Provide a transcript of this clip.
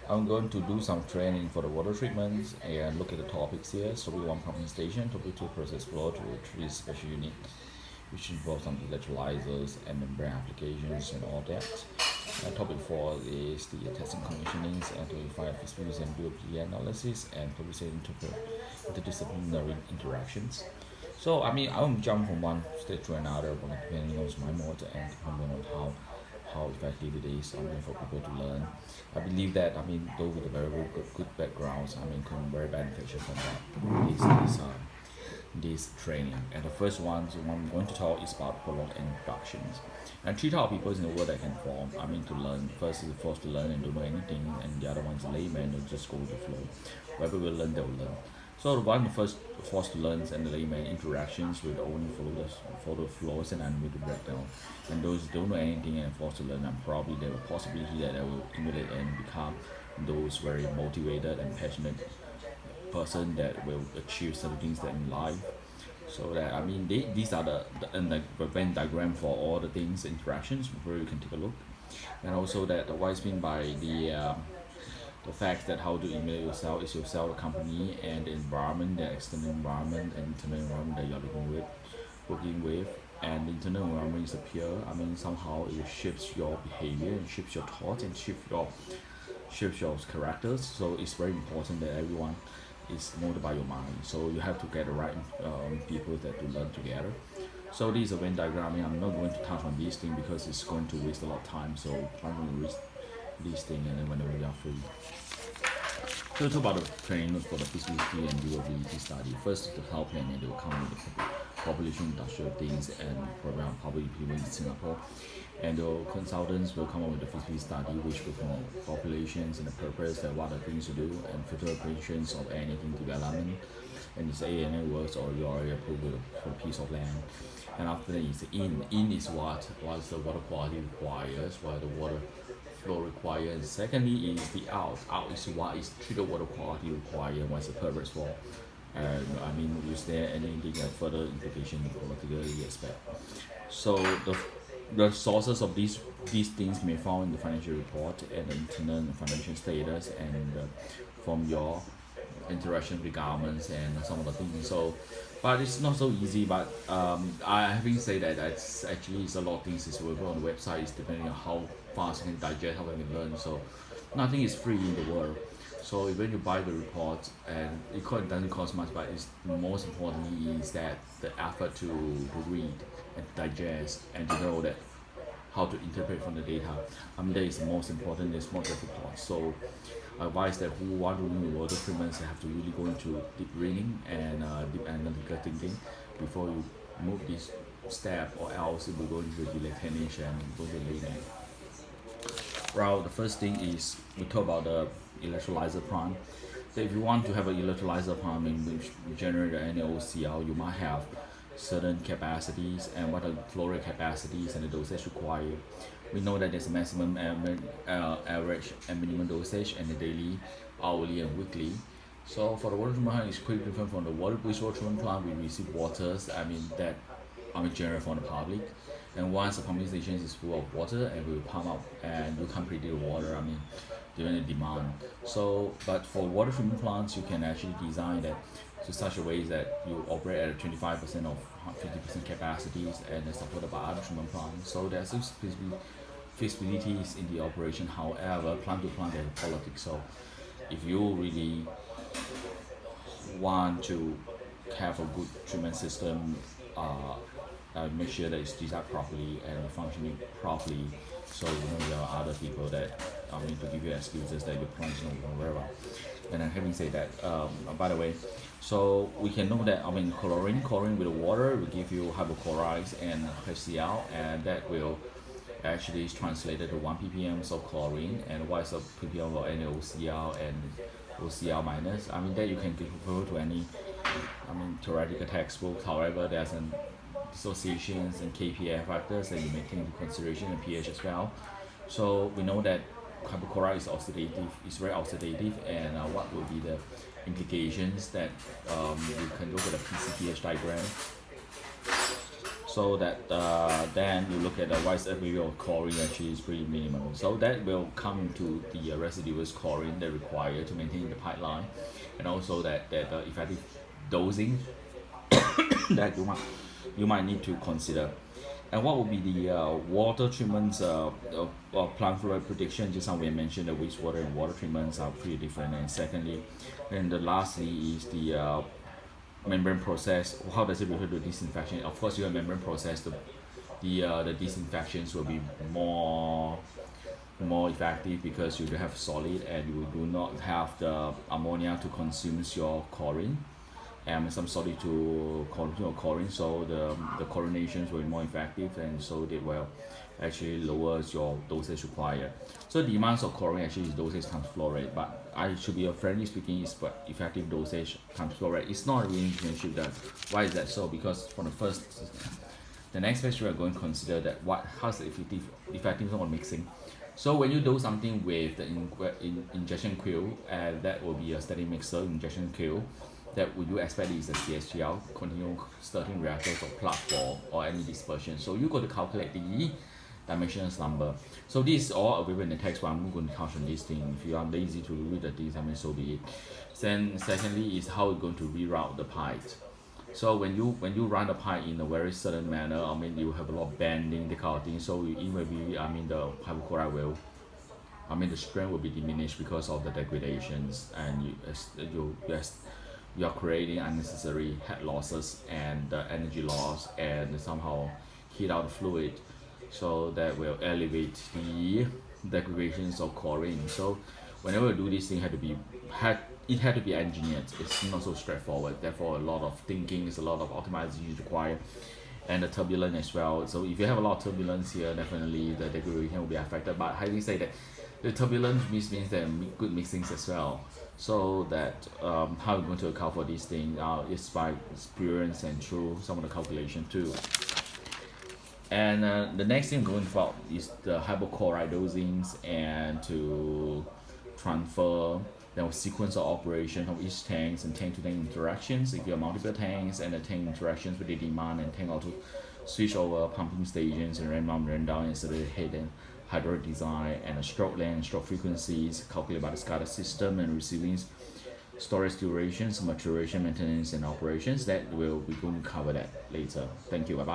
I'm going to do some training for the water treatments and look at the topics here. Topic 1, pumping station. Topic 2, process flow to 3, special unit, which involves some electrolyzers and membrane applications and all that. And topic 4 is the testing commissionings, and topic 5, feasibility and durability analysis, and topic 6, interdisciplinary interactions. So I won't jump from one stage to another, but depending on my mode and depending on how effective it is. For people to learn. I believe that those with a very good backgrounds, can be very beneficial from that. This training. And the first one I'm going to talk is about prologue and introductions. And three types of people in the world that can form. To learn. First is forced to learn and don't know anything, and the other one is layman who just go with the flow. Whatever will learn, they will learn. So the one first forced to learn and the layman interactions with only photo flows and animated breakdown. And those who don't know anything and forced to learn, and probably there will possibility that they will accumulate and become those very motivated and passionate person that will achieve certain things that in life. So that these are the Venn diagram for all the things interactions where you can take a look, and also that what is mean by the fact that how to email yourself is yourself, the company, and the environment, the external environment and internal environment that you're working with. And the internal environment is a peer. Somehow it shapes your behavior and shapes your thoughts and shapes your characters. So it's very important that everyone is molded by your mind. So you have to get the right people that to learn together. So this is a Venn diagram. I'm not going to touch on these things because it's going to waste a lot of time. So I'm going to read these things and then whenever we are free. So talk about the training for the feasibility and durability study. First, the health plan, and they will come with the population industrial things and program public people in Singapore. And the consultants will come up with the feasibility study, which will promote populations and the purpose and what are things to do and future operations of anything development. And it's ANA works or you already approved for a piece of land. And after that is the in. In is what the water quality requires, what the water flow requires. Secondly is the out. Out is what is treated water quality required, what's the purpose for. And is there anything further implication for particular aspect? So the sources of these things may be found in the financial report and the internal financial status and from your interaction with governments and some of the things. So, but it's not so easy. But I having said that, it's a lot of things is available on the website. It's depending on how fast you can digest, how you can learn. So nothing is free in the world. So when you buy the report, and it doesn't cost much, but it's most importantly is that the effort to read and digest and to know that how to interpret from the data. That is the most important. It's more difficult. So I advise that who want to do water treatments have to really go into deep reading and deep analytical thinking before you move this step, or else it will go into dilatation and go to layman. Well, the first thing is we talk about the electrolyzer plant. So if you want to have an electrolyzer plant which generate an NaOCl, you might have certain capacities and what are the flow rate capacities and the dosage required. We know that there's a maximum average and minimum dosage and the daily, hourly and weekly. So for the water treatment plant, it's quite different from the wastewater treatment plant. We receive waters generated from the public, and once the pumping station is full of water, and we will pump up, and you can't predict the water. Given the demand. So, but for water treatment plants, you can actually design that to such a way that you operate at 25% of 50% capacities and supported by other treatment plants. So there's feasibilities in the operation. However, plant to plant there's politics. So if you really want to have a good treatment system, make sure that it's designed properly and functioning properly. So there are other people that to give you excuses that your plant is not going very well. And then having said that, by the way, so we can know that chlorine with the water will give you hypochlorites and HCl, and that will actually is translated to 1 ppm of chlorine and what is a ppm of NaOCl and OCl minus. That you can refer to any theoretical textbook. However, there's an dissociations and KPF factors that you may take into consideration, and pH as well. So we know that hypochlorite is oxidative, it's very oxidative, and what will be the implications that you can look at the PCPH diagram. So that then you look at the wise available of chlorine actually is pretty minimal. So that will come to the residual chlorine that required to maintain the pipeline, and also that effective dosing that you might need to consider. And what would be the water treatments plant fluoride prediction? Just how we mentioned, the wastewater and water treatments are pretty different. And secondly, and the lastly is the membrane process. How does it refer to disinfection? Of course, your membrane process, the disinfections will be more effective because you do have solid and you do not have the ammonia to consume your chlorine and some solid to consume your chlorine, so the chlorinations will be more effective, and so they will actually lower your dosage required. So the demands of chlorine actually is dosage times flow rate, but I should be friendly speaking is effective dosage times flow rate. It's not a really relationship that. Why is that so? Because for the next phase we are going to consider that how's the effectiveness of mixing. So when you do something with the injection quill, and that will be a steady mixer injection quill, that would you expect is a CSGL, continuous stirring reactors or plug for or any dispersion. So you got to calculate the dimensions number. So this is all available in the text, but I'm not going to caution this thing. If you are lazy to read the things, I mean, so be it. Then secondly is how you're going to reroute the pipe. So when you run the pipe in a very certain manner, I mean you have a lot of bending, the kind of thing. So it will be, I mean, the hypochlorite will, I mean, the strength will be diminished because of the degradations, and you are creating unnecessary head losses and energy loss, and somehow heat out the fluid, so that will elevate the degradations of chlorine. So whenever you do this thing, it had to be engineered. It's not so straightforward. Therefore, a lot of thinking is a lot of optimization required, and the turbulence as well. So if you have a lot of turbulence here, definitely the degradation will be affected. But having said that, the turbulence means that good mixings as well. So that how we're going to account for these things is by experience and through some of the calculation too. And the next thing I'm going about is the hypochlorite dosings, and to transfer the sequence of operation of each tanks and tank to tank interactions. If you have multiple tanks and the tank interactions with the demand and tank auto switch over pumping stations and ran up, ran down, instead of hidden hydraulic design and a stroke length, stroke frequencies calculated by the SCADA system, and receiving storage durations, maturation, maintenance, and operations. That will be going to cover that later. Thank you. Bye bye.